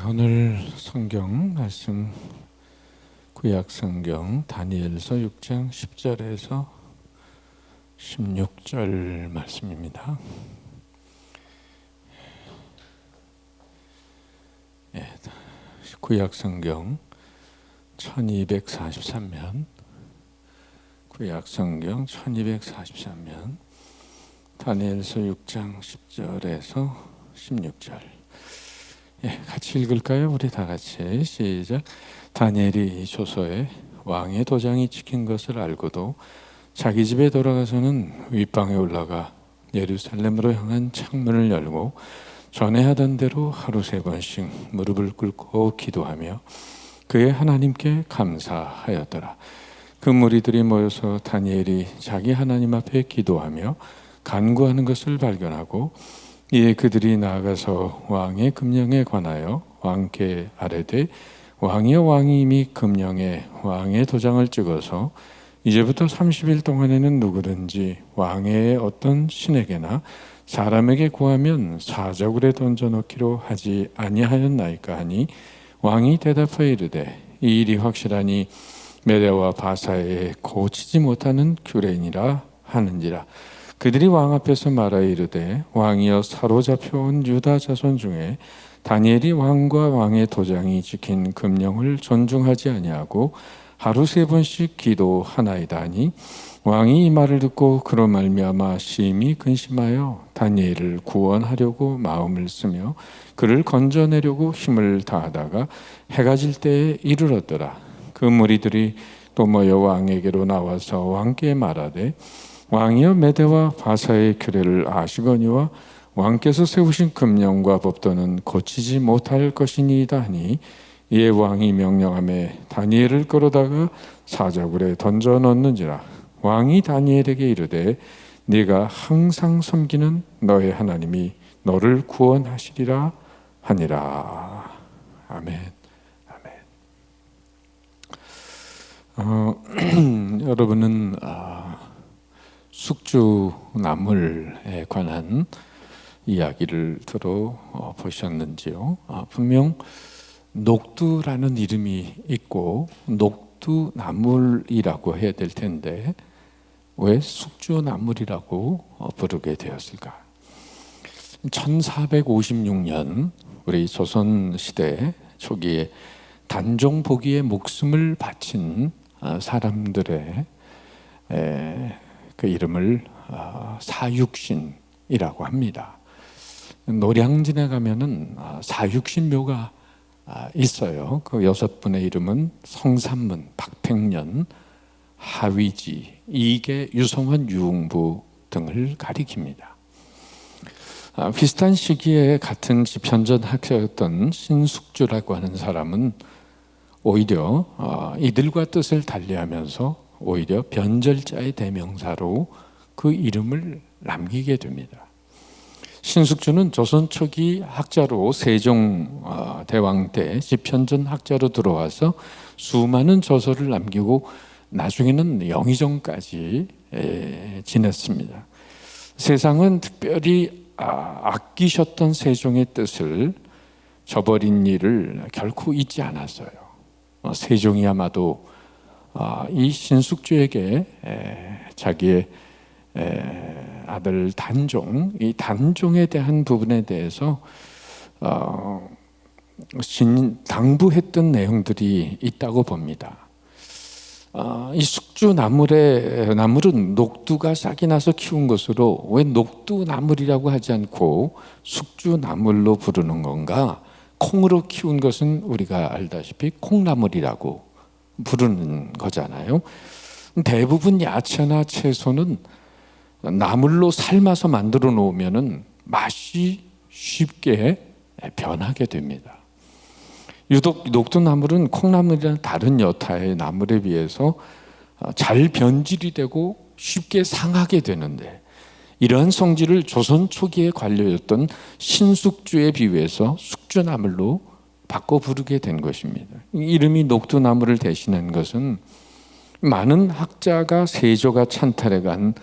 오늘 성경 말씀 구약 성경 다니엘서 6장 10절에서 16절 말씀입니다. 구약 성경 1243면 구약 성경 1243면 다니엘서 6장 10절에서 16절 같이 읽을까요? 우리 다 같이 시작. 다니엘이 조서에 왕의 도장이 찍힌 것을 알고도 자기 집에 돌아가서는 윗방에 올라가 예루살렘으로 향한 창문을 열고 전에 하던 대로 하루 3번씩 무릎을 꿇고 기도하며 그의 하나님께 감사하였더라. 그 무리들이 모여서 다니엘이 자기 하나님 앞에 기도하며 간구하는 것을 발견하고 이에 그들이 나아가서 왕의 금령에 관하여 왕께 아뢰되 왕이여 왕이 이미 금령에 왕의 도장을 찍어서 이제부터 30일 동안에는 누구든지 왕의 어떤 신에게나 사람에게 구하면 사자굴에 던져넣기로 하지 아니하였나이까 하니 왕이 대답하여 이르되 이 일이 확실하니 메대와 바사에 고치지 못하는 규례니라 하는지라. 그들이 왕 앞에서 말하여 이르되 왕이여 사로잡혀온 유다 자손 중에 다니엘이 왕과 왕의 도장이 찍힌 금령을 존중하지 아니하고 하루 3번씩 기도하나이다 하니 왕이 이 말을 듣고 그로 말미암아 심히 근심하여 다니엘을 구원하려고 마음을 쓰며 그를 건져내려고 힘을 다하다가 해가 질 때에 이르렀더라. 그 무리들이 또 모여 왕에게로 나와서 왕께 말하되 왕이여 메대와 바사의 규례를 아시거니와 왕께서 세우신 금령과 법도는 고치지 못할 것이니이다 하니 이에 왕이 명령하매 다니엘을 끌어다가 사자굴에 던져 넣는지라. 왕이 다니엘에게 이르되 네가 항상 섬기는 너의 하나님이 너를 구원하시리라 하니라. 아멘. 여러분은 숙주나물에 관한 이야기를 들어보셨는지요? 분명 녹두라는 이름이 있고 녹두나물이라고 해야 될 텐데 왜 숙주나물이라고 부르게 되었을까? 1456년 우리 조선시대 초기에 단종 보기에 목숨을 바친 사람들의 그 이름을 사육신이라고 합니다. 노량진에 가면은 사육신묘가 있어요. 그 6분의 이름은 성삼문, 박팽년, 하위지, 이계, 유성원, 유흥부 등을 가리킵니다. 비슷한 시기에 같은 집현전 학자였던 신숙주라고 하는 사람은 오히려 이들과 뜻을 달리하면서 오히려 변절자의 대명사로 그 이름을 남기게 됩니다. 신숙주는 조선 초기 학자로 세종 대왕 때 집현전 학자로 들어와서 수많은 저서를 남기고 나중에는 영의정까지 지냈습니다. 세상은 특별히 아끼셨던 세종의 뜻을 저버린 일을 결코 잊지 않았어요. 세종이 아마도 이 신숙주에게 자기의 아들 단종, 이 단종에 대한 부분에 대해서 당부했던 내용들이 있다고 봅니다. 이 나물은 녹두가 싹이 나서 키운 것으로 왜 녹두나물이라고 하지 않고 숙주나물로 부르는 건가? 콩으로 키운 것은 우리가 알다시피 콩나물이라고 부르는 거잖아요. 대부분 야채나 채소는 나물로 삶아서 만들어 놓으면 맛이 쉽게 변하게 됩니다. 유독 녹두나물은 콩나물이나 다른 여타의 나물에 비해서 잘 변질이 되고 쉽게 상하게 되는데 이러한 성질을 조선 초기의 관료였던 신숙주에 비유해서 숙주나물로 바꿔 부르게 된 것입니다. 이름이 녹두나물을 대신한 것은 많은 학자가 세조가 찬탈해 간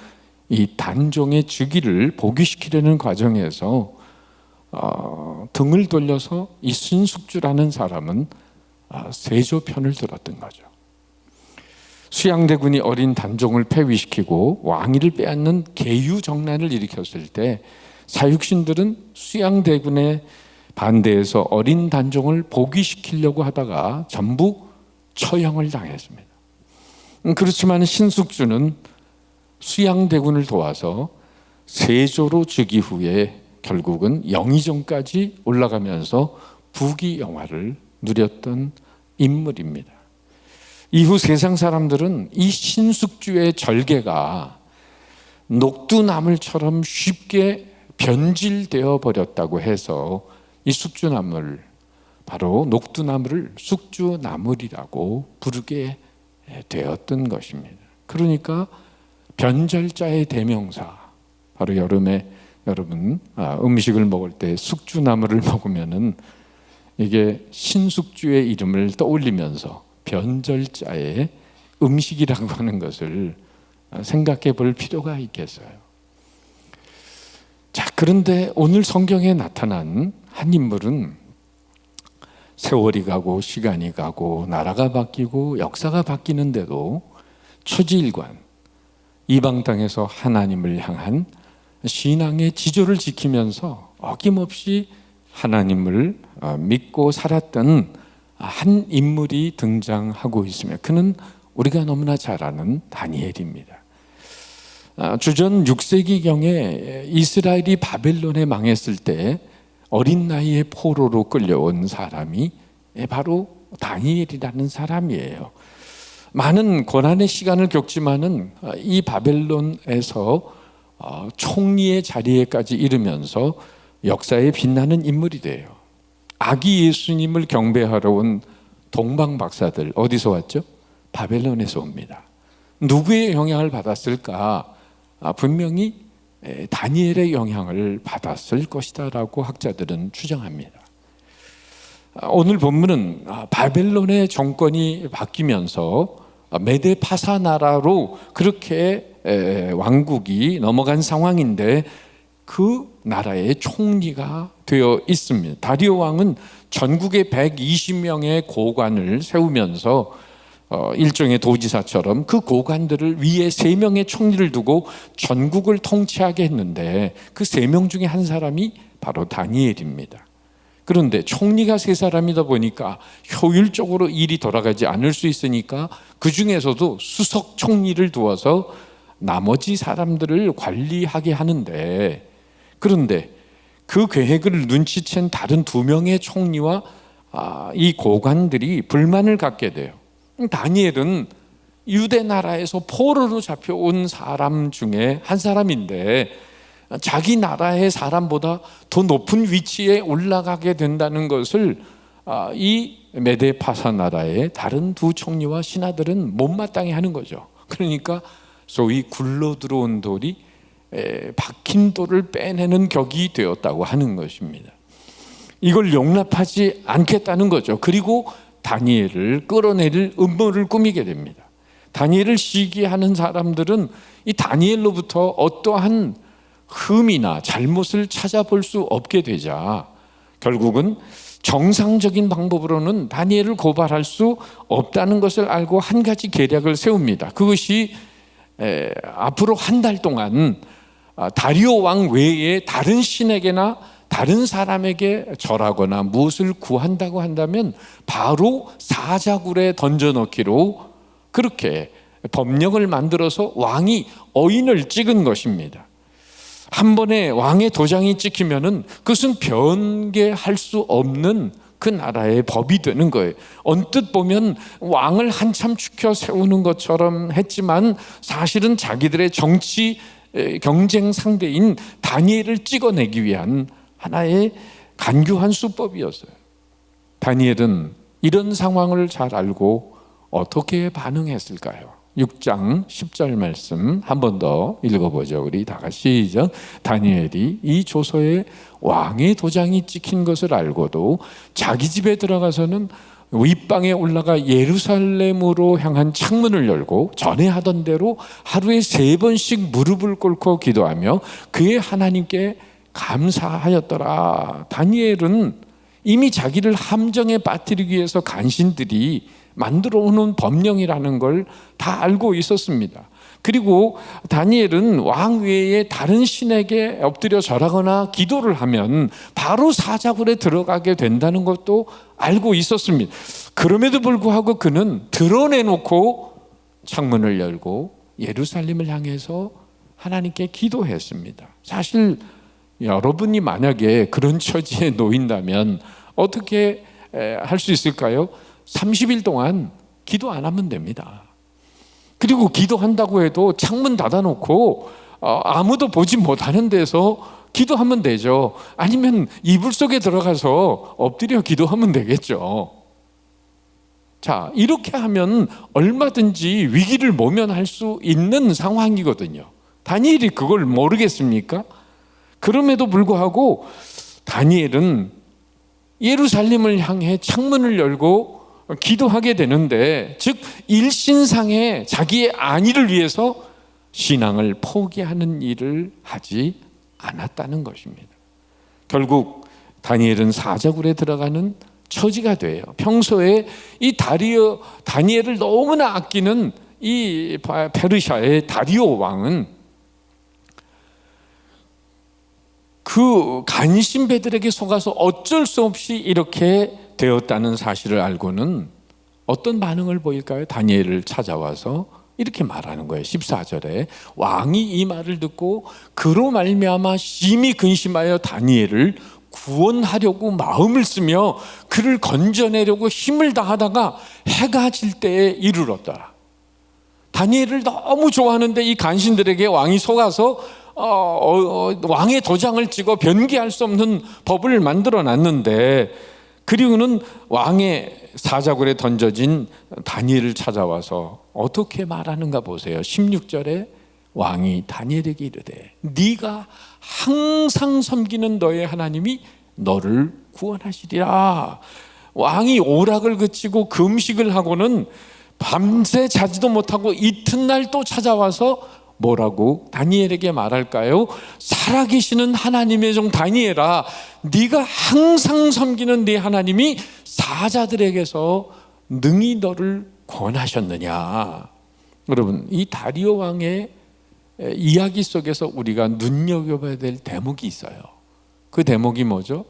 이 단종의 즉위를 복위시키려는 과정에서 등을 돌려서 이 신숙주라는 사람은 세조 편을 들었던 거죠. 수양대군이 어린 단종을 폐위시키고 왕위를 빼앗는 계유정난을 일으켰을 때 사육신들은 수양대군의 반대해서 어린 단종을 복위시키려고 하다가 전부 처형을 당했습니다. 그렇지만 신숙주는 수양대군을 도와서 세조로 즉위 후에 결국은 영의정까지 올라가면서 부귀영화를 누렸던 인물입니다. 이후 세상 사람들은 이 신숙주의 절개가 녹두나물처럼 쉽게 변질되어 버렸다고 해서 이 숙주나물, 바로 녹두나물을 숙주나물이라고 부르게 되었던 것입니다. 그러니까 변절자의 대명사, 바로 여름에 여러분 음식을 먹을 때 숙주나물을 먹으면은 이게 신숙주의 이름을 떠올리면서 변절자의 음식이라고 하는 것을 생각해 볼 필요가 있겠어요. 자, 그런데 오늘 성경에 나타난 한 인물은 세월이 가고 시간이 가고 나라가 바뀌고 역사가 바뀌는데도 초지일관, 이방 땅에서 하나님을 향한 신앙의 지조를 지키면서 어김없이 하나님을 믿고 살았던 한 인물이 등장하고 있으며 그는 우리가 너무나 잘 아는 다니엘입니다. 주전 6세기경에 이스라엘이 바벨론에 망했을 때 어린 나이에 포로로 끌려온 사람이 바로 다니엘이라는 사람이에요. 많은 고난의 시간을 겪지만은 이 바벨론에서 총리의 자리에까지 이르면서 역사에 빛나는 인물이 돼요. 아기 예수님을 경배하러 온 동방 박사들 어디서 왔죠? 바벨론에서 옵니다. 누구의 영향을 받았을까? 분명히 다니엘의 영향을 받았을 것이다 라고 학자들은 추정합니다. 오늘 본문은 바벨론의 정권이 바뀌면서 메데파사 나라로 그렇게 왕국이 넘어간 상황인데 그 나라의 총리가 되어 있습니다. 다리오 왕은 전국에 120명의 고관을 세우면서 일종의 도지사처럼 그 고관들을 위에 3명의 총리를 두고 전국을 통치하게 했는데 그 3명 중에 한 사람이 바로 다니엘입니다. 그런데 총리가 3사람이다 보니까 효율적으로 일이 돌아가지 않을 수 있으니까 그 중에서도 수석 총리를 두어서 나머지 사람들을 관리하게 하는데, 그런데 그 계획을 눈치챈 다른 2명의 총리와 이 고관들이 불만을 갖게 돼요. 다니엘은 유대 나라에서 포로로 잡혀온 사람 중에 한 사람인데 자기 나라의 사람보다 더 높은 위치에 올라가게 된다는 것을 이 메데파사 나라의 다른 2 총리와 신하들은 못마땅해 하는 거죠. 그러니까 소위 굴러 들어온 돌이 박힌 돌을 빼내는 격이 되었다고 하는 것입니다. 이걸 용납하지 않겠다는 거죠. 그리고 다니엘을 끌어내릴 음모를 꾸미게 됩니다. 다니엘을 시기하는 사람들은 이 다니엘로부터 어떠한 흠이나 잘못을 찾아볼 수 없게 되자 결국은 정상적인 방법으로는 다니엘을 고발할 수 없다는 것을 알고 한 가지 계략을 세웁니다. 그것이 앞으로 한 달 동안 다리오 왕 외에 다른 신에게나 다른 사람에게 절하거나 무엇을 구한다고 한다면 바로 사자굴에 던져넣기로 그렇게 법령을 만들어서 왕이 어인을 찍은 것입니다. 한 번에 왕의 도장이 찍히면은 그것은 변개할 수 없는 그 나라의 법이 되는 거예요. 언뜻 보면 왕을 한참 추켜 세우는 것처럼 했지만 사실은 자기들의 정치 경쟁 상대인 다니엘을 찍어내기 위한 하나의 간교한 수법이었어요. 다니엘은 이런 상황을 잘 알고 어떻게 반응했을까요? 6장 10절 말씀 한 번 더 읽어보죠. 우리 다 같이 시작. 다니엘이 이 조서에 왕의 도장이 찍힌 것을 알고도 자기 집에 들어가서는 윗방에 올라가 예루살렘으로 향한 창문을 열고 전에 하던 대로 하루에 3번씩 무릎을 꿇고 기도하며 그의 하나님께 감사하였더라. 다니엘은 이미 자기를 함정에 빠뜨리기 위해서 간신들이 만들어 오는 법령이라는 걸 다 알고 있었습니다. 그리고 다니엘은 왕 외에 다른 신에게 엎드려 절하거나 기도를 하면 바로 사자굴에 들어가게 된다는 것도 알고 있었습니다. 그럼에도 불구하고 그는 드러내놓고 창문을 열고 예루살렘을 향해서 하나님께 기도했습니다. 사실 여러분이 만약에 그런 처지에 놓인다면 어떻게 할 수 있을까요? 30일 동안 기도 안 하면 됩니다. 그리고 기도한다고 해도 창문 닫아놓고 아무도 보지 못하는 데서 기도하면 되죠. 아니면 이불 속에 들어가서 엎드려 기도하면 되겠죠. 자, 이렇게 하면 얼마든지 위기를 모면할 수 있는 상황이거든요. 다니엘이 그걸 모르겠습니까? 그럼에도 불구하고 다니엘은 예루살렘을 향해 창문을 열고 기도하게 되는데, 즉 일신상의 자기의 안위를 위해서 신앙을 포기하는 일을 하지 않았다는 것입니다. 결국 다니엘은 사자굴에 들어가는 처지가 돼요. 평소에 이 다니엘을 너무나 아끼는 이 페르시아의 다리오 왕은 그 간신배들에게 속아서 어쩔 수 없이 이렇게 되었다는 사실을 알고는 어떤 반응을 보일까요? 다니엘을 찾아와서 이렇게 말하는 거예요. 14절에 왕이 이 말을 듣고 그로 말미암아 심히 근심하여 다니엘을 구원하려고 마음을 쓰며 그를 건져내려고 힘을 다하다가 해가 질 때에 이르렀다. 다니엘을 너무 좋아하는데 이 간신들에게 왕이 속아서 왕의 도장을 찍어 변개할 수 없는 법을 만들어 놨는데, 그리고는 왕의 사자굴에 던져진 다니엘을 찾아와서 어떻게 말하는가 보세요. 16절에 왕이 다니엘에게 이르되 네가 항상 섬기는 너의 하나님이 너를 구원하시리라. 왕이 오락을 그치고 금식을 하고는 밤새 자지도 못하고 이튿날 또 찾아와서 뭐라고 다니엘에게 말할까요? 살아계시는 하나님의 종 다니엘아, 네가 항상 섬기는 네 하나님이 사자들에게서 능히 너를 권하셨느냐. 여러분, 이 다리오 왕의 이야기 속에서 우리가 눈여겨봐야 될 대목이 있어요. 그 대목이 뭐죠?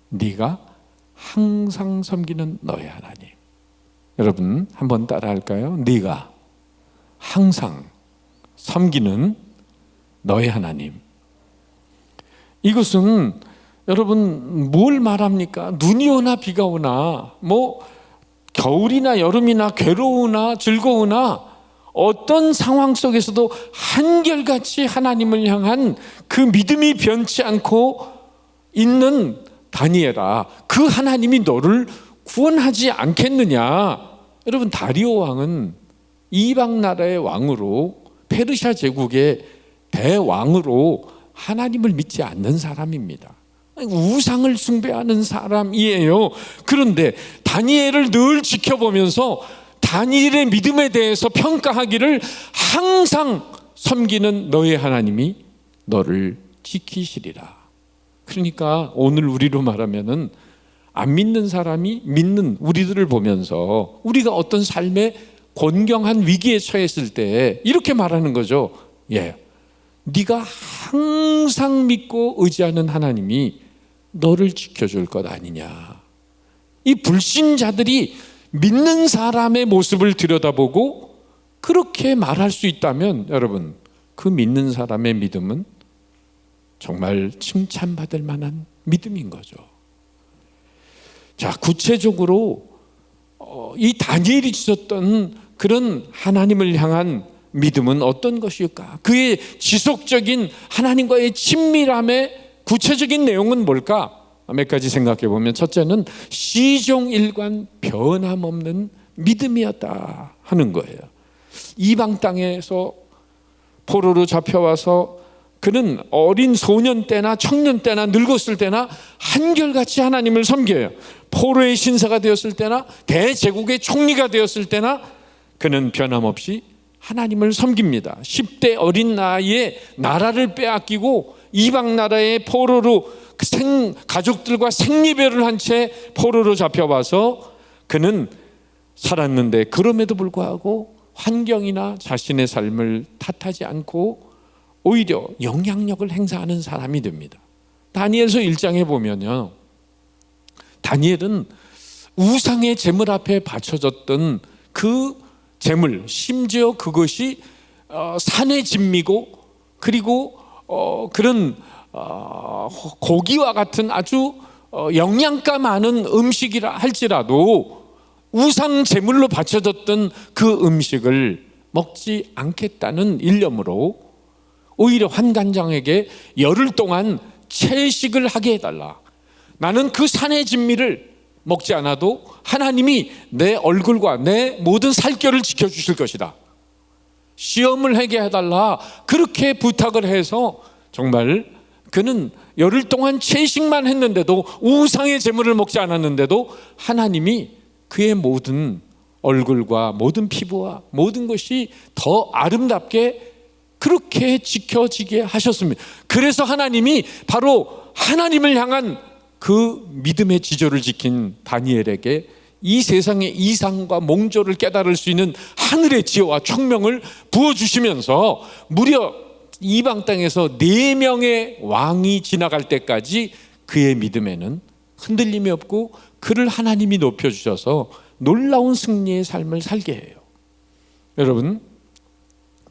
네가 항상 섬기는 너의 하나님. 여러분 한번 따라 할까요? 네가 항상 섬기는 너의 하나님. 이것은 여러분 뭘 말합니까? 눈이 오나 비가 오나, 겨울이나 여름이나 괴로우나 즐거우나 어떤 상황 속에서도 한결같이 하나님을 향한 그 믿음이 변치 않고 있는 다니엘아, 그 하나님이 너를 구원하지 않겠느냐. 여러분, 다리오 왕은 이방 나라의 왕으로, 페르시아 제국의 대왕으로 하나님을 믿지 않는 사람입니다. 우상을 숭배하는 사람이에요. 그런데 다니엘을 늘 지켜보면서 다니엘의 믿음에 대해서 평가하기를 항상 섬기는 너의 하나님이 너를 지키시리라. 그러니까 오늘 우리로 말하면은 안 믿는 사람이 믿는 우리들을 보면서 우리가 어떤 삶의 곤경한 위기에 처했을 때 이렇게 말하는 거죠. 네가 항상 믿고 의지하는 하나님이 너를 지켜줄 것 아니냐. 이 불신자들이 믿는 사람의 모습을 들여다보고 그렇게 말할 수 있다면 여러분, 그 믿는 사람의 믿음은 정말 칭찬받을 만한 믿음인 거죠. 자, 구체적으로 이 다니엘이 주셨던 그런 하나님을 향한 믿음은 어떤 것일까? 그의 지속적인 하나님과의 친밀함의 구체적인 내용은 뭘까? 몇 가지 생각해 보면, 첫째는 시종일관 변함없는 믿음이었다 하는 거예요. 이방 땅에서 포로로 잡혀와서 그는 어린 소년 때나 청년 때나 늙었을 때나 한결같이 하나님을 섬겨요. 포로의 신사가 되었을 때나 대제국의 총리가 되었을 때나 그는 변함없이 하나님을 섬깁니다. 10대 어린 나이에 나라를 빼앗기고 이방 나라의 포로로 가족들과 생리별을 한 채 포로로 잡혀와서 그는 살았는데, 그럼에도 불구하고 환경이나 자신의 삶을 탓하지 않고 오히려 영향력을 행사하는 사람이 됩니다. 다니엘서 1장에 보면요, 다니엘은 우상의 제물 앞에 바쳐졌던 그 제물, 심지어 그것이 산의 진미고, 그리고 그런 고기와 같은 아주 영양가 많은 음식이라 할지라도 우상 제물로 바쳐졌던 그 음식을 먹지 않겠다는 일념으로 오히려 환관장에게 열흘 동안 채식을 하게 해달라. 나는 그 산의 진미를 먹지 않아도 하나님이 내 얼굴과 내 모든 살결을 지켜주실 것이다. 시험을 하게 해달라. 그렇게 부탁을 해서 정말 그는 열흘 동안 채식만 했는데도, 우상의 제물을 먹지 않았는데도 하나님이 그의 모든 얼굴과 모든 피부와 모든 것이 더 아름답게 그렇게 지켜지게 하셨습니다. 그래서 하나님이 바로 하나님을 향한 그 믿음의 지조를 지킨 다니엘에게 이 세상의 이상과 몽조를 깨달을 수 있는 하늘의 지혜와 총명을 부어주시면서 무려 이방 땅에서 4명의 왕이 지나갈 때까지 그의 믿음에는 흔들림이 없고 그를 하나님이 높여주셔서 놀라운 승리의 삶을 살게 해요. 여러분,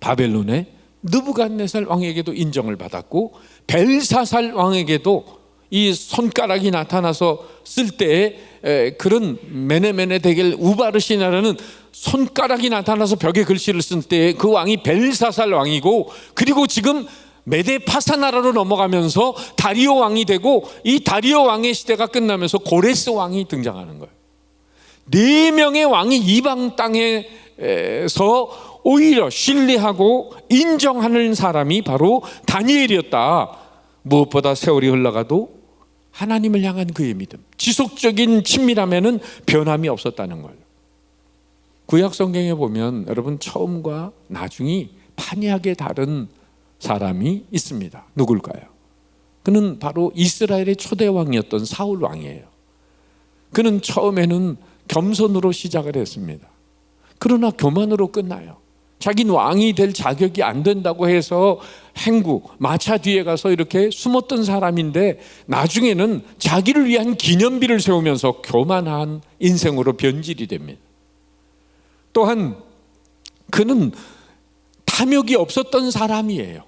바벨론의 느부갓네살 왕에게도 인정을 받았고, 벨사살 왕에게도 이 손가락이 나타나서 쓸 때에 그런 메네메네 데겔 우바르시나라는 손가락이 나타나서 벽에 글씨를 쓴 때에 그 왕이 벨사살 왕이고, 그리고 지금 메데파사 나라로 넘어가면서 다리오 왕이 되고, 이 다리오 왕의 시대가 끝나면서 고레스 왕이 등장하는 거예요. 4명의 왕이 이방 땅에서 오히려 신뢰하고 인정하는 사람이 바로 다니엘이었다. 무엇보다 세월이 흘러가도 하나님을 향한 그의 믿음, 지속적인 친밀함에는 변함이 없었다는 거예요. 구약 성경에 보면 여러분, 처음과 나중이 판이하게 다른 사람이 있습니다. 누굴까요? 그는 바로 이스라엘의 초대 왕이었던 사울 왕이에요. 그는 처음에는 겸손으로 시작을 했습니다. 그러나 교만으로 끝나요. 자기는 왕이 될 자격이 안 된다고 해서 행구, 마차 뒤에 가서 이렇게 숨었던 사람인데, 나중에는 자기를 위한 기념비를 세우면서 교만한 인생으로 변질이 됩니다. 또한 그는 탐욕이 없었던 사람이에요.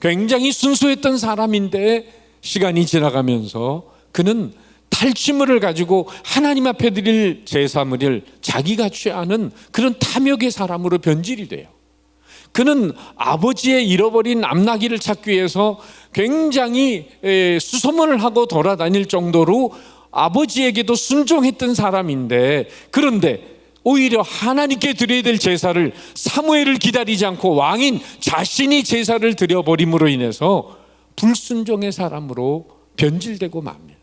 굉장히 순수했던 사람인데 시간이 지나가면서 그는 탈취물을 가지고 하나님 앞에 드릴 제사물을 자기가 취하는 그런 탐욕의 사람으로 변질이 돼요. 그는 아버지의 잃어버린 암나귀를 찾기 위해서 굉장히 수소문을 하고 돌아다닐 정도로 아버지에게도 순종했던 사람인데, 그런데 오히려 하나님께 드려야 될 제사를 사무엘을 기다리지 않고 왕인 자신이 제사를 드려버림으로 인해서 불순종의 사람으로 변질되고 맙니다.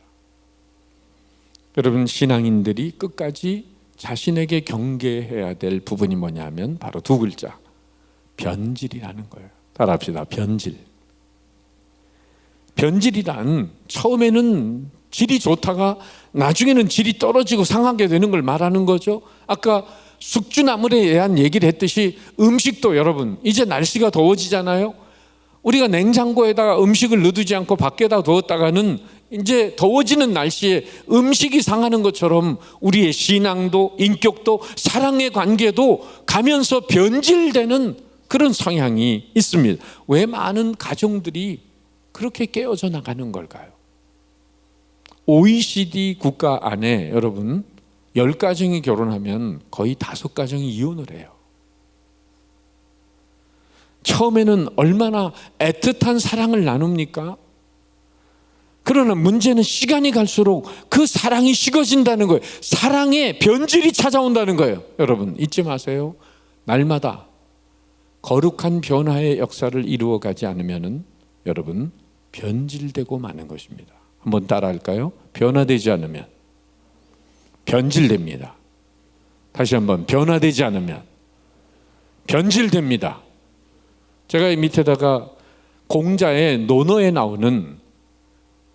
여러분, 신앙인들이 끝까지 자신에게 경계해야 될 부분이 뭐냐면 바로 2글자, 변질이라는 거예요. 따라합시다. 변질. 변질이란 처음에는 질이 좋다가 나중에는 질이 떨어지고 상하게 되는 걸 말하는 거죠. 아까 숙주나물에 대한 얘기를 했듯이 음식도 여러분, 이제 날씨가 더워지잖아요. 우리가 냉장고에다가 음식을 넣어두지 않고 밖에다 두었다가는 이제 더워지는 날씨에 음식이 상하는 것처럼 우리의 신앙도, 인격도, 사랑의 관계도 가면서 변질되는 그런 성향이 있습니다. 왜 많은 가정들이 그렇게 깨어져 나가는 걸까요? OECD 국가 안에 여러분 10가정이 결혼하면 거의 5가정이 이혼을 해요. 처음에는 얼마나 애틋한 사랑을 나눕니까? 그러나 문제는 시간이 갈수록 그 사랑이 식어진다는 거예요. 사랑에 변질이 찾아온다는 거예요. 여러분, 잊지 마세요. 날마다 거룩한 변화의 역사를 이루어가지 않으면 여러분, 변질되고 마는 것입니다. 한번 따라할까요? 변화되지 않으면 변질됩니다. 다시 한번, 변화되지 않으면 변질됩니다. 제가 이 밑에다가 공자의 논어에 나오는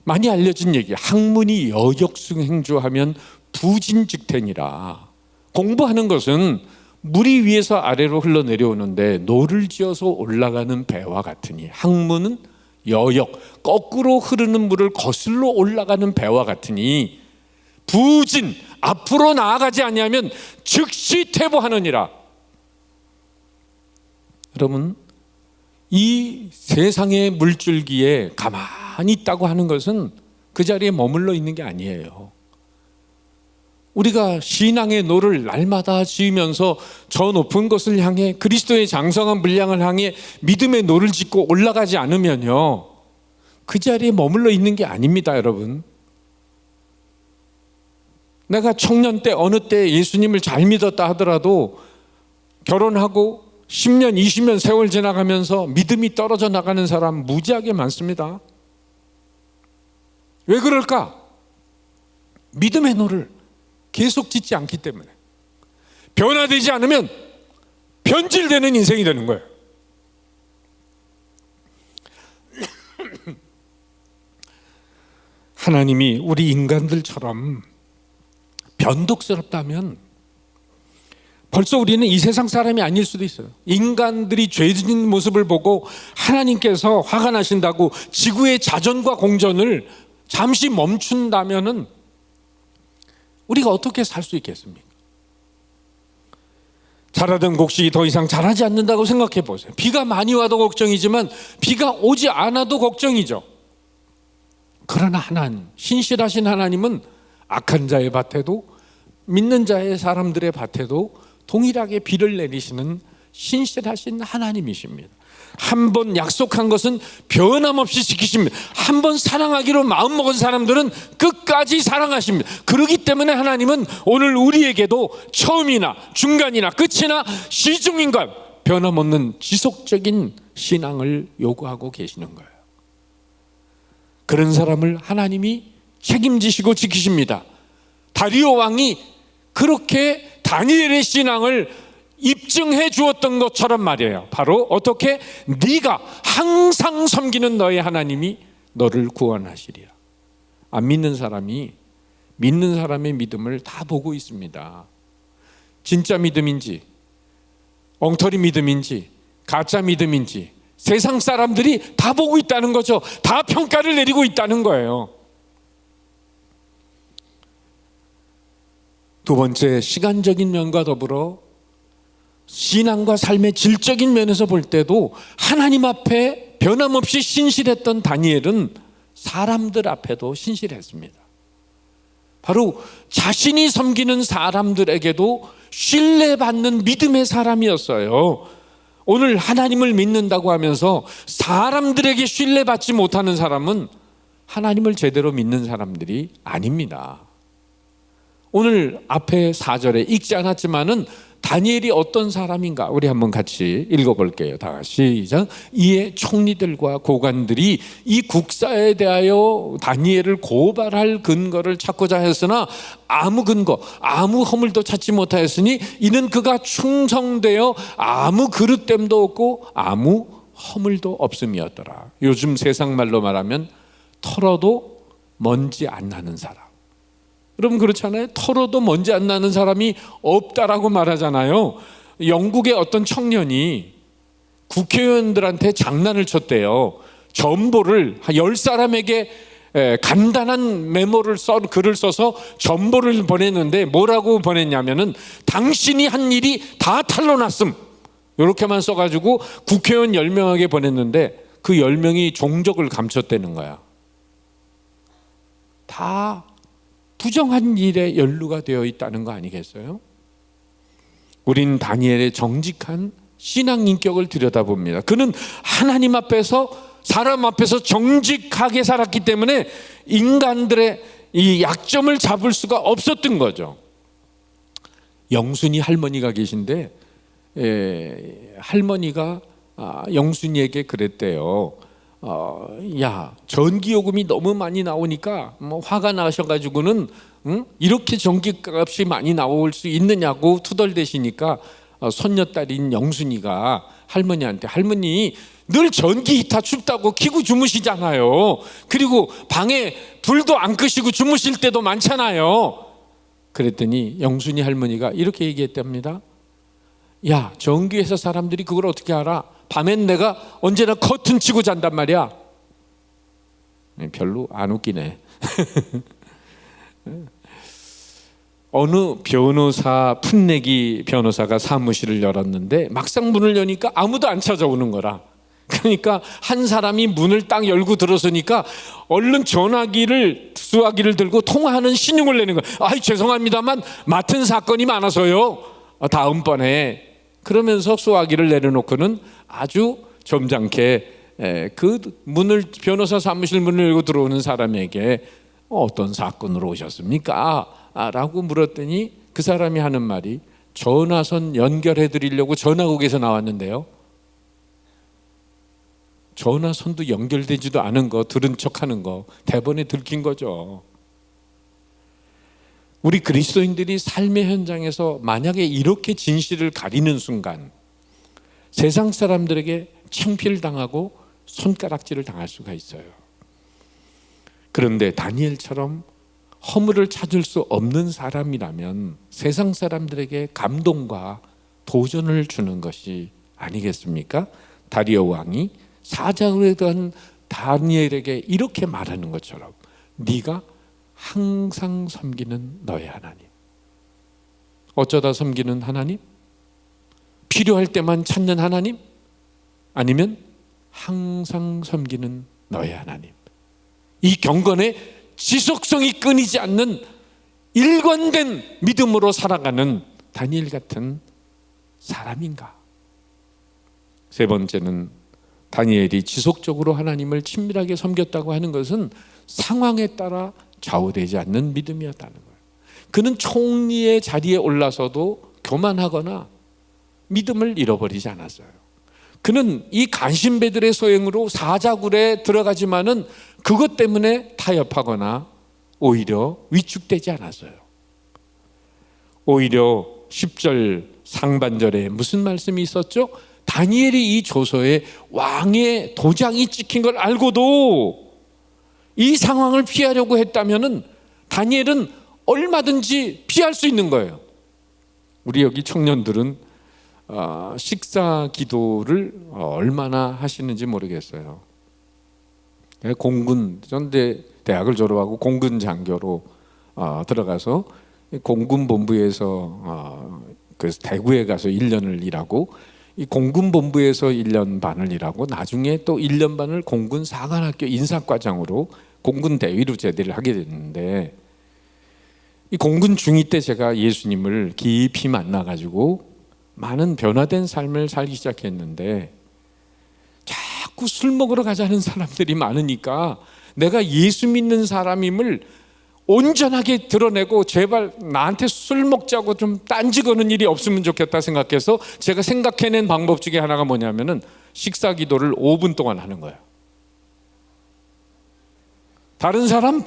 많이 알려진 얘기, 학문이 여역승행주하면 부진즉퇴니라. 공부하는 것은 물이 위에서 아래로 흘러내려오는데 노를 지어서 올라가는 배와 같으니, 학문은 여역, 거꾸로 흐르는 물을 거슬러 올라가는 배와 같으니, 부진, 앞으로 나아가지 아니하면 즉시 퇴보하느니라. 여러분, 이 세상의 물줄기에 가만히 있다고 하는 것은 그 자리에 머물러 있는 게 아니에요. 우리가 신앙의 노를 날마다 지으면서 저 높은 곳을 향해, 그리스도의 장성한 분량을 향해 믿음의 노를 짓고 올라가지 않으면요, 그 자리에 머물러 있는 게 아닙니다, 여러분. 내가 청년 때 어느 때 예수님을 잘 믿었다 하더라도 결혼하고 10년, 20년 세월 지나가면서 믿음이 떨어져 나가는 사람 무지하게 많습니다. 왜 그럴까? 믿음의 노를 계속 짓지 않기 때문에. 변화되지 않으면 변질되는 인생이 되는 거예요. 하나님이 우리 인간들처럼 변덕스럽다면 벌써 우리는 이 세상 사람이 아닐 수도 있어요. 인간들이 죄진 모습을 보고 하나님께서 화가 나신다고 지구의 자전과 공전을 잠시 멈춘다면은 우리가 어떻게 살 수 있겠습니까? 자라던 곡식이 더 이상 자라지 않는다고 생각해 보세요. 비가 많이 와도 걱정이지만 비가 오지 않아도 걱정이죠. 그러나 하나님, 신실하신 하나님은 악한 자의 밭에도 믿는 자의 사람들의 밭에도 동일하게 비를 내리시는 신실하신 하나님이십니다. 한 번 약속한 것은 변함없이 지키십니다. 한 번 사랑하기로 마음먹은 사람들은 끝까지 사랑하십니다. 그렇기 때문에 하나님은 오늘 우리에게도 처음이나 중간이나 끝이나 시중인간 변함없는 지속적인 신앙을 요구하고 계시는 거예요. 그런 사람을 하나님이 책임지시고 지키십니다. 다리오 왕이 그렇게 다니엘의 신앙을 입증해 주었던 것처럼 말이에요. 바로 어떻게? 네가 항상 섬기는 너의 하나님이 너를 구원하시리라. 안 믿는 사람이 믿는 사람의 믿음을 다 보고 있습니다. 진짜 믿음인지 엉터리 믿음인지 가짜 믿음인지 세상 사람들이 다 보고 있다는 거죠. 다 평가를 내리고 있다는 거예요. 두 번째, 시간적인 면과 더불어 신앙과 삶의 질적인 면에서 볼 때도 하나님 앞에 변함없이 신실했던 다니엘은 사람들 앞에도 신실했습니다. 바로 자신이 섬기는 사람들에게도 신뢰받는 믿음의 사람이었어요. 오늘 하나님을 믿는다고 하면서 사람들에게 신뢰받지 못하는 사람은 하나님을 제대로 믿는 사람들이 아닙니다. 오늘 앞에 4절에 읽지 않았지만은 다니엘이 어떤 사람인가 우리 한번 같이 읽어볼게요. 다 같이 시작. 이에 총리들과 고관들이 이 국사에 대하여 다니엘을 고발할 근거를 찾고자 했으나 아무 근거, 아무 허물도 찾지 못하였으니 이는 그가 충성되어 아무 그릇됨도 없고 아무 허물도 없음이었더라. 요즘 세상 말로 말하면 털어도 먼지 안 나는 사람. 여러분 그렇잖아요. 털어도 먼지 안 나는 사람이 없다라고 말하잖아요. 영국의 어떤 청년이 국회의원들한테 장난을 쳤대요. 전보를 10사람에게 간단한 메모를 글을 써서 전보를 보냈는데 뭐라고 보냈냐면은 당신이 한 일이 다 탄로났음, 이렇게만 써가지고 국회의원 10명에게 보냈는데 그 10명이 종적을 감췄다는 거야. 다 부정한 일에 연루가 되어 있다는 거 아니겠어요? 우린 다니엘의 정직한 신앙 인격을 들여다봅니다. 그는 하나님 앞에서 사람 앞에서 정직하게 살았기 때문에 인간들의 이 약점을 잡을 수가 없었던 거죠. 영순이 할머니가 계신데 할머니가 영순이에게 그랬대요. 야, 전기요금이 너무 많이 나오니까 화가 나셔가지고는 이렇게 전기값이 많이 나올 수 있느냐고 투덜대시니까 손녀딸인 영순이가 할머니한테, 할머니 늘 전기 히터 춥다고 켜고 주무시잖아요. 그리고 방에 불도 안 끄시고 주무실 때도 많잖아요. 그랬더니 영순이 할머니가 이렇게 얘기했답니다. 야, 전기회사 사람들이 그걸 어떻게 알아? 밤엔 내가 언제나 커튼 치고 잔단 말이야. 별로 안 웃기네. 어느 변호사, 풋내기 변호사가 사무실을 열었는데 막상 문을 여니까 아무도 안 찾아오는 거라. 그러니까 한 사람이 문을 딱 열고 들어서니까 얼른 전화기를, 수화기를 들고 통화하는 신용을 내는 거예요. 아이, 죄송합니다만 맡은 사건이 많아서요, 다음번에. 그러면서 수화기를 내려놓고는 아주 점잖게 그 문을, 변호사 사무실 문을 열고 들어오는 사람에게 어떤 사건으로 오셨습니까? 라고 물었더니 그 사람이 하는 말이, 전화선 연결해 드리려고 전화국에서 나왔는데요. 전화선도 연결되지도 않은 거 들은 척하는 거 대본에 들킨 거죠. 우리 그리스도인들이 삶의 현장에서 만약에 이렇게 진실을 가리는 순간 세상 사람들에게 창피를 당하고 손가락질을 당할 수가 있어요. 그런데 다니엘처럼 허물을 찾을 수 없는 사람이라면 세상 사람들에게 감동과 도전을 주는 것이 아니겠습니까? 다리오 왕이 사자굴에 든 다니엘에게 이렇게 말하는 것처럼, 네가 항상 섬기는 너의 하나님. 어쩌다 섬기는 하나님? 필요할 때만 찾는 하나님? 아니면 항상 섬기는 너의 하나님. 이 경건의 지속성이 끊이지 않는 일관된 믿음으로 살아가는 다니엘 같은 사람인가? 세 번째는 다니엘이 지속적으로 하나님을 친밀하게 섬겼다고 하는 것은 상황에 따라 좌우되지 않는 믿음이었다는 거예요. 그는 총리의 자리에 올라서도 교만하거나 믿음을 잃어버리지 않았어요. 그는 이 간신배들의 소행으로 사자굴에 들어가지만은 그것 때문에 타협하거나 오히려 위축되지 않았어요. 오히려 10절 상반절에 무슨 말씀이 있었죠? 다니엘이 이 조서에 왕의 도장이 찍힌 걸 알고도 이 상황을 피하려고 했다면은 다니엘은 얼마든지 피할 수 있는 거예요. 우리 여기 청년들은 식사 기도를 얼마나 하시는지 모르겠어요. 공군, 전대 대학을 졸업하고 공군 장교로 들어가서 공군 본부에서 그래서 대구에 가서 1년을 일하고, 이 공군 본부에서 1년 반을 일하고 나중에 또 1년 반을 공군 사관학교 인사과장으로 공군 대위로 제대를 하게 됐는데, 이 공군 중위 때 제가 예수님을 깊이 만나가지고 많은 변화된 삶을 살기 시작했는데, 자꾸 술 먹으러 가자는 사람들이 많으니까 내가 예수 믿는 사람임을 온전하게 드러내고 제발 나한테 술 먹자고 좀 딴지 거는 일이 없으면 좋겠다 생각해서 제가 생각해낸 방법 중에 하나가 뭐냐면은 식사 기도를 5분 동안 하는 거예요. 다른 사람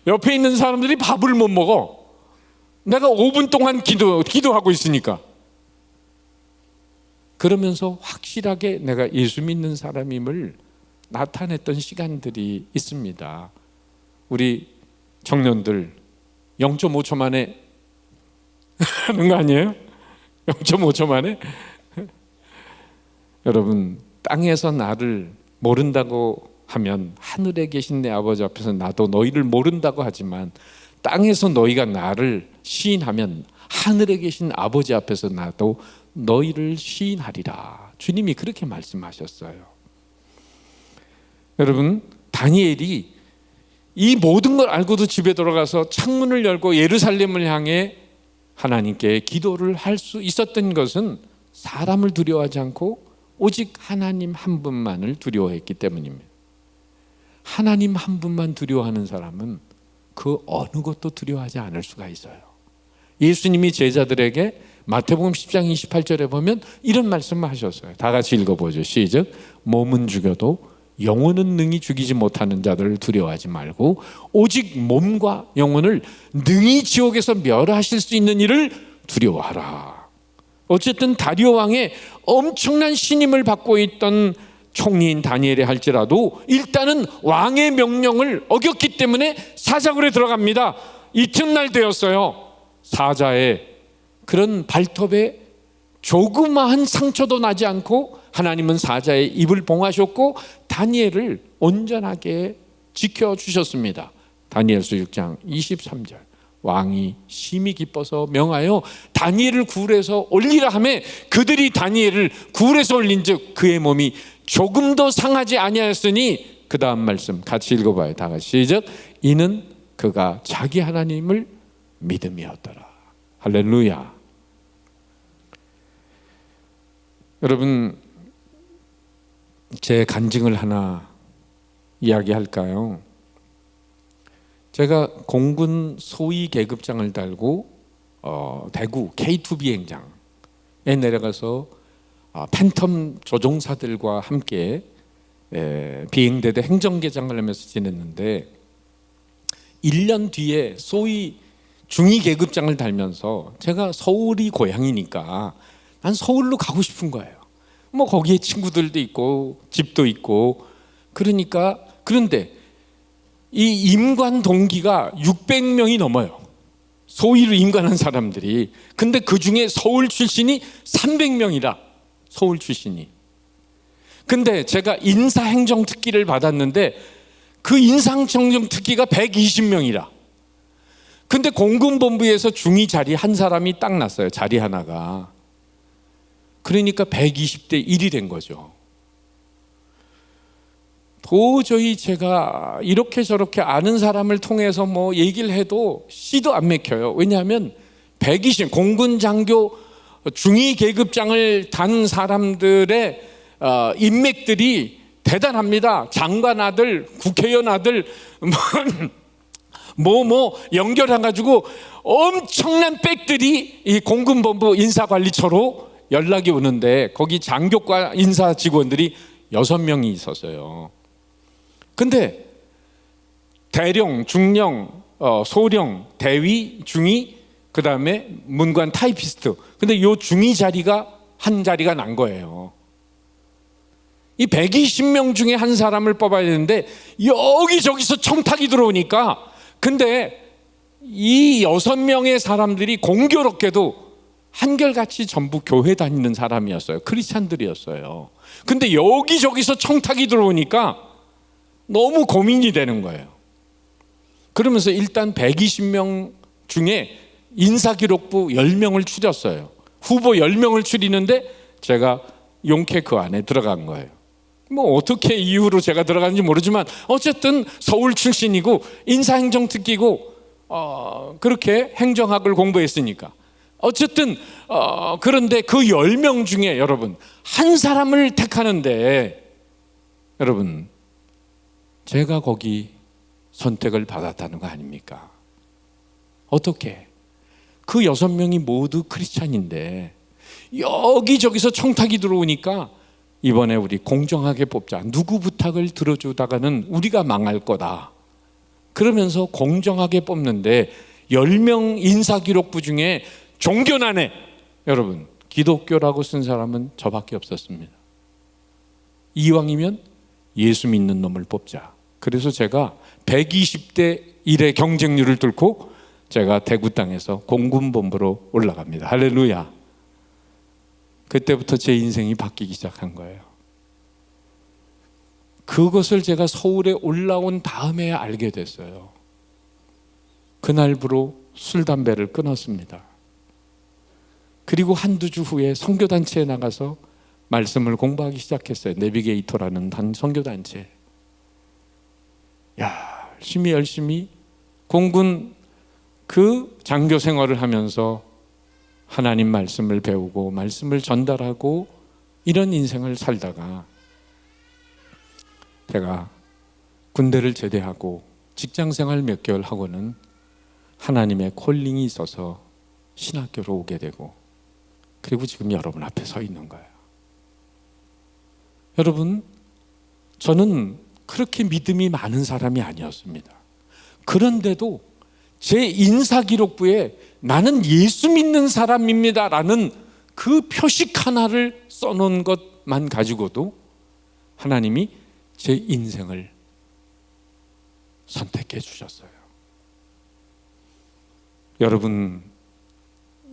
옆에 있는 사람들이 밥을 못 먹어. 내가 5분 동안 기도하고 있으니까. 그러면서 확실하게 내가 예수 믿는 사람임을 나타냈던 시간들이 있습니다. 우리 청년들 0.5초 만에 하는 거 아니에요? 0.5초 만에? 여러분, 땅에서 나를 모른다고 하면 하늘에 계신 내 아버지 앞에서 나도 너희를 모른다고 하지만, 땅에서 너희가 나를 시인하면 하늘에 계신 아버지 앞에서 나도 너희를 시인하리라. 주님이 그렇게 말씀하셨어요. 여러분, 다니엘이 이 모든 걸 알고도 집에 돌아가서 창문을 열고 예루살렘을 향해 하나님께 기도를 할 수 있었던 것은 사람을 두려워하지 않고 오직 하나님 한 분만을 두려워했기 때문입니다. 하나님 한 분만 두려워하는 사람은 그 어느 것도 두려워하지 않을 수가 있어요. 예수님이 제자들에게 마태복음 10장 28절에 보면 이런 말씀을 하셨어요. 다 같이 읽어보죠. 시작. 몸은 죽여도 영혼은 능히 죽이지 못하는 자들을 두려워하지 말고 오직 몸과 영혼을 능히 지옥에서 멸하실 수 있는 이를 두려워하라. 어쨌든 다리오 왕의 엄청난 신임을 받고 있던 총리인 다니엘이 할지라도 일단은 왕의 명령을 어겼기 때문에 사자굴에 들어갑니다. 이튿날 되었어요. 사자의 그런 발톱에 조그마한 상처도 나지 않고 하나님은 사자의 입을 봉하셨고 다니엘을 온전하게 지켜주셨습니다. 다니엘서 6장 23절. 왕이 심히 기뻐서 명하여 다니엘을 굴에서 올리라 하매 그들이 다니엘을 굴에서 올린즉 그의 몸이 조금도 상하지 아니하였으니, 그 다음 말씀 같이 읽어봐요. 다 같이 시작. 이는 그가 자기 하나님을 믿음이었더라. 할렐루야. 여러분, 제 간증을 하나 이야기할까요? 제가 공군 소위 계급장을 달고 대구 K2 비행장에 내려가서 팬텀 조종사들과 함께 비행대대 행정계장을 하면서 지냈는데 1년 뒤에 소위 중위 계급장을 달면서 제가 서울이 고향이니까 난 서울로 가고 싶은 거예요. 뭐 거기에 친구들도 있고 집도 있고 그러니까. 그런데 이 임관 동기가 600명이 넘어요. 소위로 임관한 사람들이. 근데 그 중에 서울 출신이 300명이라. 서울 출신이. 근데 제가 인사행정 특기를 받았는데 그 인사행정 특기가 120명이라. 근데 공군본부에서 중위 자리 한 사람이 딱 났어요. 자리 하나가. 그러니까 120대 1이 된 거죠. 도저히 제가 이렇게 저렇게 아는 사람을 통해서 뭐 얘기를 해도 씨도 안 맥혀요. 왜냐하면 120 공군 장교 중위 계급장을 단 사람들의 인맥들이 대단합니다. 장관 아들, 국회의원 아들 뭐 연결해가지고 엄청난 백들이 이 공군본부 인사관리처로 연락이 오는데 거기 장교과 인사 직원들이 6명이 있었어요. 근데 대령, 중령, 소령, 대위, 중위, 그 다음에 문관 타이피스트. 근데 요 중위 자리가 한 자리가 난 거예요. 이 120명 중에 한 사람을 뽑아야 되는데 여기저기서 청탁이 들어오니까, 근데 이 6명의 사람들이 공교롭게도 한결같이 전부 교회 다니는 사람이었어요. 크리스찬들이었어요. 근데 여기저기서 청탁이 들어오니까 너무 고민이 되는 거예요. 그러면서 일단 120명 중에 인사기록부 10명을 추렸어요. 후보 10명을 추리는데 제가 용케 그 안에 들어간 거예요. 뭐 어떻게 이유로 제가 들어갔는지 모르지만 어쨌든 서울 출신이고 인사행정 특기고 그렇게 행정학을 공부했으니까 어쨌든 그런데 그 10명 중에 여러분 한 사람을 택하는데 여러분 제가 거기 선택을 받았다는 거 아닙니까? 어떻게? 그 6명이 모두 크리스찬인데 여기저기서 청탁이 들어오니까 이번에 우리 공정하게 뽑자. 누구 부탁을 들어주다가는 우리가 망할 거다. 그러면서 공정하게 뽑는데 10명 인사기록부 중에 종교난에 여러분 기독교라고 쓴 사람은 저밖에 없었습니다. 이왕이면 예수 믿는 놈을 뽑자. 그래서 제가 120대 1의 경쟁률을 뚫고 제가 대구 땅에서 공군본부로 올라갑니다. 할렐루야. 그때부터 제 인생이 바뀌기 시작한 거예요. 그것을 제가 서울에 올라온 다음에 알게 됐어요. 그날부로 술, 담배를 끊었습니다. 그리고 한두 주 후에 선교단체에 나가서 말씀을 공부하기 시작했어요. 내비게이터라는 선교단체. 열심히 공군 그 장교 생활을 하면서 하나님 말씀을 배우고 말씀을 전달하고 이런 인생을 살다가 제가 군대를 제대하고 직장 생활 몇 개월 하고는 하나님의 콜링이 있어서 신학교로 오게 되고 그리고 지금 여러분 앞에 서 있는 거예요. 여러분, 저는 그렇게 믿음이 많은 사람이 아니었습니다. 그런데도 제 인사기록부에 나는 예수 믿는 사람입니다 라는 그 표식 하나를 써놓은 것만 가지고도 하나님이 제 인생을 선택해 주셨어요. 여러분,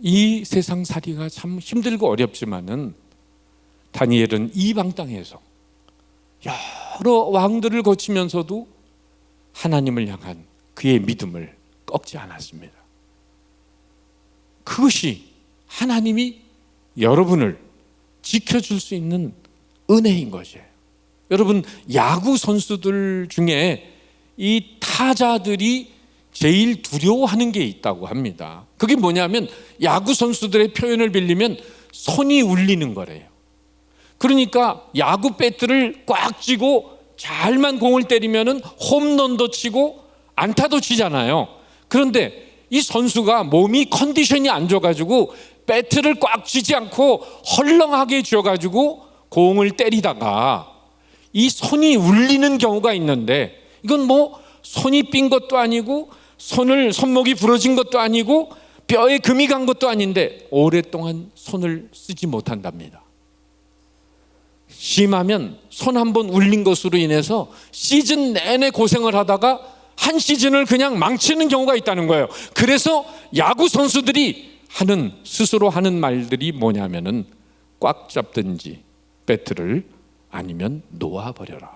이 세상살이가 참 힘들고 어렵지만은 다니엘은 이방 땅에서 여러 왕들을 거치면서도 하나님을 향한 그의 믿음을 꺾지 않았습니다. 그것이 하나님이 여러분을 지켜줄 수 있는 은혜인 것이에요. 여러분, 야구 선수들 중에 이 타자들이 제일 두려워하는 게 있다고 합니다. 그게 뭐냐면 야구 선수들의 표현을 빌리면 손이 울리는 거래요. 그러니까 야구 배트를 꽉 쥐고 잘만 공을 때리면은 홈런도 치고 안타도 치잖아요. 그런데 이 선수가 몸이 컨디션이 안 좋아가지고 배트를 꽉 쥐지 않고 헐렁하게 쥐어가지고 공을 때리다가 이 손이 울리는 경우가 있는데, 이건 뭐 손이 삔 것도 아니고 손목이 부러진 것도 아니고 뼈에 금이 간 것도 아닌데 오랫동안 손을 쓰지 못한답니다. 심하면 손 한번 울린 것으로 인해서 시즌 내내 고생을 하다가 한 시즌을 그냥 망치는 경우가 있다는 거예요. 그래서 야구 선수들이 스스로 하는 말들이 뭐냐면은 꽉 잡든지 배트를, 아니면 놓아버려라.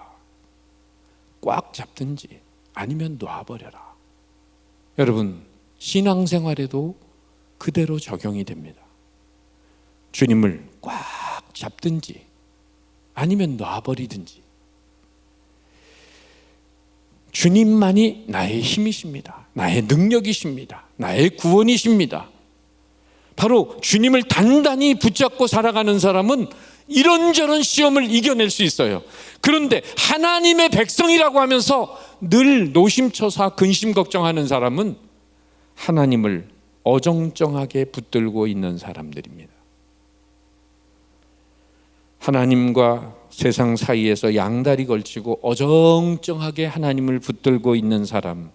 꽉 잡든지 아니면 놓아버려라. 여러분, 신앙생활에도 그대로 적용이 됩니다. 주님을 꽉 잡든지 아니면 놔버리든지. 주님만이 나의 힘이십니다. 나의 능력이십니다. 나의 구원이십니다. 바로 주님을 단단히 붙잡고 살아가는 사람은 이런저런 시험을 이겨낼 수 있어요. 그런데 하나님의 백성이라고 하면서 늘 노심초사 근심 걱정하는 사람은 하나님을 어정쩡하게 붙들고 있는 사람들입니다. 하나님과 세상 사이에서 양다리 걸치고 어정쩡하게 하나님을 붙들고 있는 사람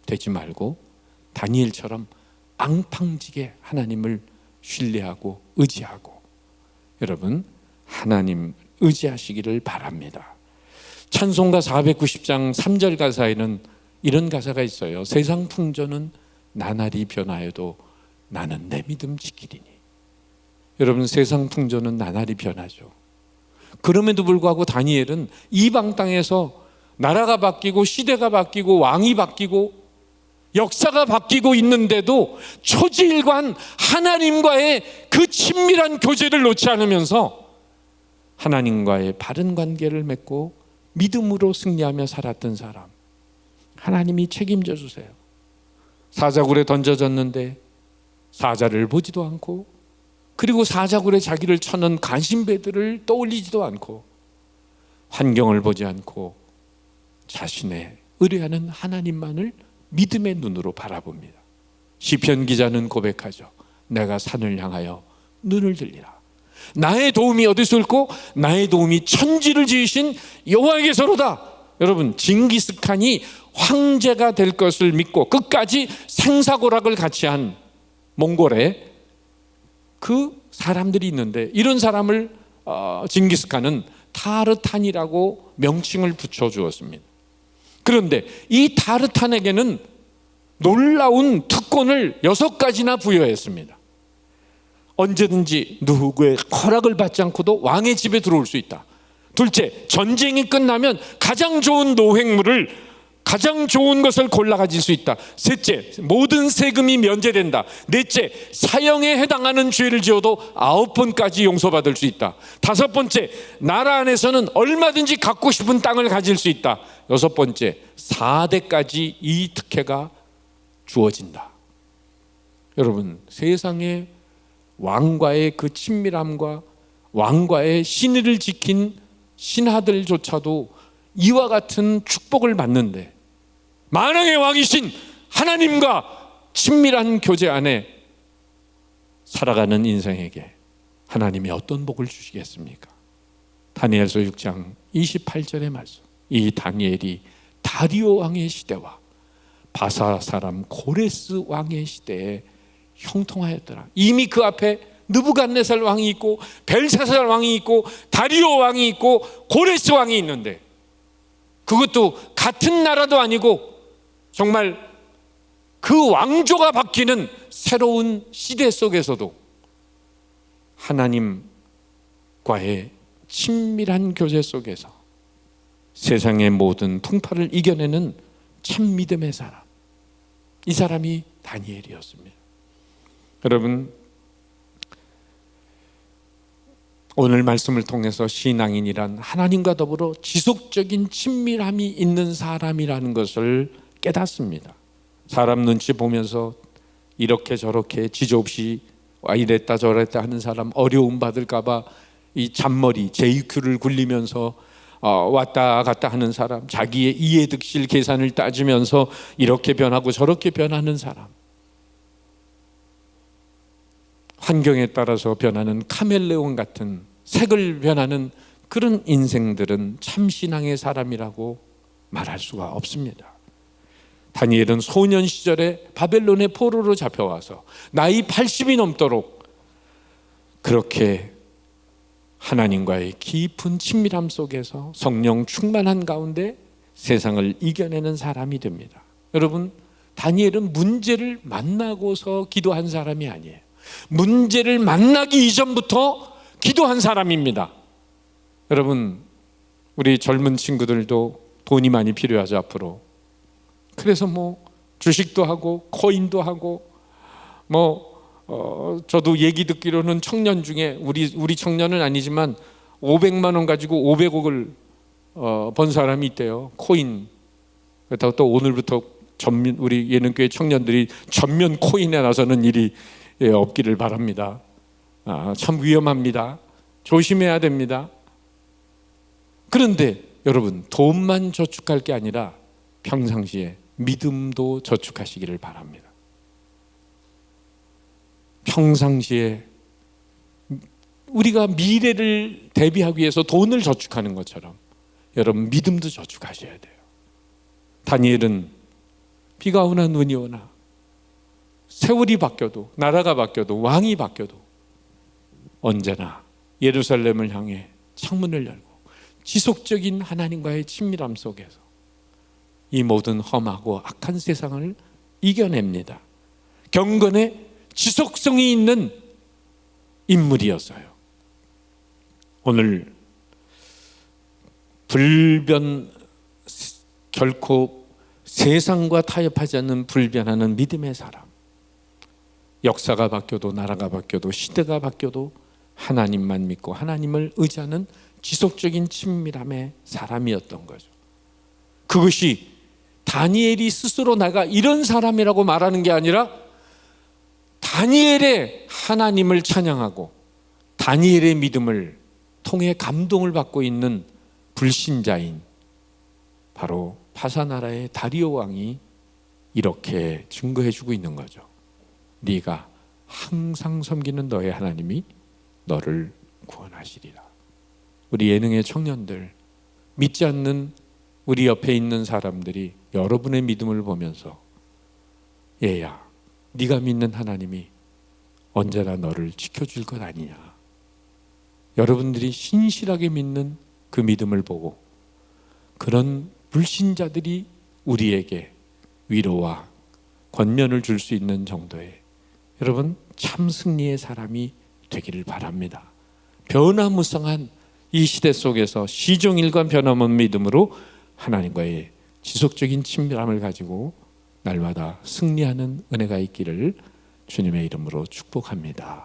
되지 말고 다니엘처럼 앙팡지게 하나님을 신뢰하고 의지하고, 여러분, 하나님 의지하시기를 바랍니다. 찬송가 490장 3절 가사에는 이런 가사가 있어요. 세상 풍조는 나날이 변하여도 나는 내 믿음 지키리니. 여러분, 세상 풍조는 나날이 변하죠. 그럼에도 불구하고 다니엘은 이방 땅에서 나라가 바뀌고 시대가 바뀌고 왕이 바뀌고 역사가 바뀌고 있는데도 초지일관 하나님과의 그 친밀한 교제를 놓지 않으면서 하나님과의 바른 관계를 맺고 믿음으로 승리하며 살았던 사람, 하나님이 책임져 주세요. 사자굴에 던져졌는데 사자를 보지도 않고, 그리고 사자굴에 자기를 쳐넣은 간신배들을 떠올리지도 않고, 환경을 보지 않고 자신의 의뢰하는 하나님만을 믿음의 눈으로 바라봅니다. 시편 기자는 고백하죠. 내가 산을 향하여 눈을 들리라. 나의 도움이 어디서 올고 나의 도움이 천지를 지으신 여호와에게서로다. 여러분, 징기스칸이 황제가 될 것을 믿고 끝까지 생사고락을 같이 한 몽골에 그 사람들이 있는데, 이런 사람을 징기스칸은 타르탄이라고 명칭을 붙여주었습니다. 그런데 이 타르탄에게는 놀라운 특권을 6가지나 부여했습니다. 언제든지 누구의 허락을 받지 않고도 왕의 집에 들어올 수 있다. 둘째, 전쟁이 끝나면 가장 좋은 노획물을, 가장 좋은 것을 골라 가질 수 있다. 셋째, 모든 세금이 면제된다. 넷째, 사형에 해당하는 죄를 지어도 9번까지 용서받을 수 있다. 5번째, 나라 안에서는 얼마든지 갖고 싶은 땅을 가질 수 있다. 6번째, 4대까지 이 특혜가 주어진다. 여러분, 세상에 왕과의 그 친밀함과 왕과의 신의를 지킨 신하들조차도 이와 같은 축복을 받는데, 만왕의 왕이신 하나님과 친밀한 교제 안에 살아가는 인생에게 하나님이 어떤 복을 주시겠습니까? 다니엘서 6장 28절의 말씀. 이 다니엘이 다리오 왕의 시대와 바사 사람 고레스 왕의 시대에 형통하였더라. 이미 그 앞에 느부갓네살 왕이 있고 벨사살 왕이 있고 다리오 왕이 있고 고레스 왕이 있는데, 그것도 같은 나라도 아니고 정말 그 왕조가 바뀌는 새로운 시대 속에서도 하나님과의 친밀한 교제 속에서 세상의 모든 풍파를 이겨내는 참 믿음의 사람, 이 사람이 다니엘이었습니다. 여러분, 오늘 말씀을 통해서 신앙인이란 하나님과 더불어 지속적인 친밀함이 있는 사람이라는 것을 깨닫습니다. 사람 눈치 보면서 이렇게 저렇게 지저없이 이랬다 저랬다 하는 사람, 어려움 받을까 봐 이 잔머리 JQ를 굴리면서 왔다 갔다 하는 사람, 자기의 이해득실 계산을 따지면서 이렇게 변하고 저렇게 변하는 사람, 환경에 따라서 변하는 카멜레온 같은 색을 변하는 그런 인생들은 참신앙의 사람이라고 말할 수가 없습니다. 다니엘은 소년 시절에 바벨론의 포로로 잡혀와서 나이 80이 넘도록 그렇게 하나님과의 깊은 친밀함 속에서 성령 충만한 가운데 세상을 이겨내는 사람이 됩니다. 여러분, 다니엘은 문제를 만나고서 기도한 사람이 아니에요. 문제를 만나기 이전부터 기도한 사람입니다. 여러분, 우리 젊은 친구들도 돈이 많이 필요하죠, 앞으로. 그래서 주식도 하고 코인도 하고 저도 얘기 듣기로는 청년 중에 우리 청년은 아니지만 500만 원 가지고 500억을 번 사람이 있대요. 코인. 그렇다고 또 오늘부터 우리 예능교회 청년들이 전면 코인에 나서는 일이 없기를 바랍니다. 참 위험합니다. 조심해야 됩니다. 그런데 여러분, 돈만 저축할 게 아니라 평상시에 믿음도 저축하시기를 바랍니다. 평상시에 우리가 미래를 대비하기 위해서 돈을 저축하는 것처럼 여러분, 믿음도 저축하셔야 돼요. 다니엘은 비가 오나 눈이 오나 세월이 바뀌어도, 나라가 바뀌어도, 왕이 바뀌어도 언제나 예루살렘을 향해 창문을 열고 지속적인 하나님과의 친밀함 속에서 이 모든 험하고 악한 세상을 이겨냅니다. 경건의 지속성이 있는 인물이었어요. 오늘 결코 세상과 타협하지 않는 불변하는 믿음의 사람, 역사가 바뀌어도 나라가 바뀌어도 시대가 바뀌어도 하나님만 믿고 하나님을 의지하는 지속적인 친밀함의 사람이었던 거죠. 그것이 다니엘이 스스로 내가 이런 사람이라고 말하는 게 아니라 다니엘의 하나님을 찬양하고 다니엘의 믿음을 통해 감동을 받고 있는 불신자인 바로 파사나라의 다리오 왕이 이렇게 증거해주고 있는 거죠. 네가 항상 섬기는 너의 하나님이 너를 구원하시리라. 우리 예능의 청년들, 믿지 않는 우리 옆에 있는 사람들이 여러분의 믿음을 보면서 얘야, 네가 믿는 하나님이 언제나 너를 지켜줄 것 아니냐. 여러분들이 신실하게 믿는 그 믿음을 보고 그런 불신자들이 우리에게 위로와 권면을 줄 수 있는 정도의 여러분, 참 승리의 사람이 되기를 바랍니다. 변화무쌍한 이 시대 속에서 시종일관 변함없는 믿음으로 하나님과의 지속적인 친밀함을 가지고 날마다 승리하는 은혜가 있기를 주님의 이름으로 축복합니다.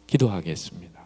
기도하겠습니다.